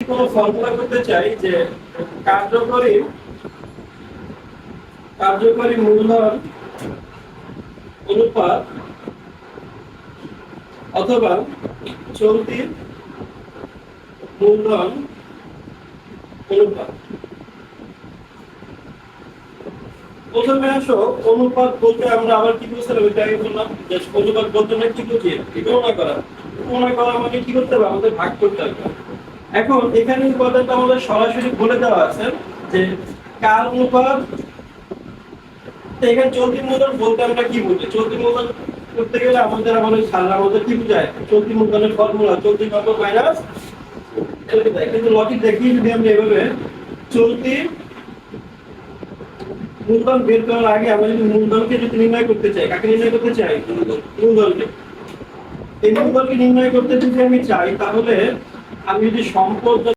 কোনো ফর্মুলা করতে চাই যে কার্যকরী কার্যকরী মূলধন অনুপাত অথবা চলতি মূলধন অনুপাত, প্রথমে আসো অনুপাত বলতে আমরা আবার কি বুঝলাম, এটা আগে বললাম যে অনুপাত বলতে আমরা কি বুঝি, গণনা করা। গণনা করা মানে কি করতে হবে, আমাদের ভাগ করতে হবে। এখন এখানে উপাদানটা আমাদের সরাসরি বলে দেওয়া আছে যে কার অনুপাত। এখানে চলতি মূলধন বলতে আমরা কি বুঝি, চলতি মূলধন করতে গেলে আমাদের আমাদের কি বোঝায়, চলতি মূলধনের ফর্মুলা চলতি নম্বর মাইনাস চলতি ব্যয়। কিন্তু লজিক দেখিয়ে যদি আমরা এভাবে চলতি মূলধন বের করার আগে আমরা যদি মূলধনকে যদি নির্ণয় করতে চাই, কাকে নির্ণয় করতে চাই, মূলধনকে। এই মূলধনকে নির্ণয় করতে যদি আমি চাই, তাহলে আমি যদি সম্পদ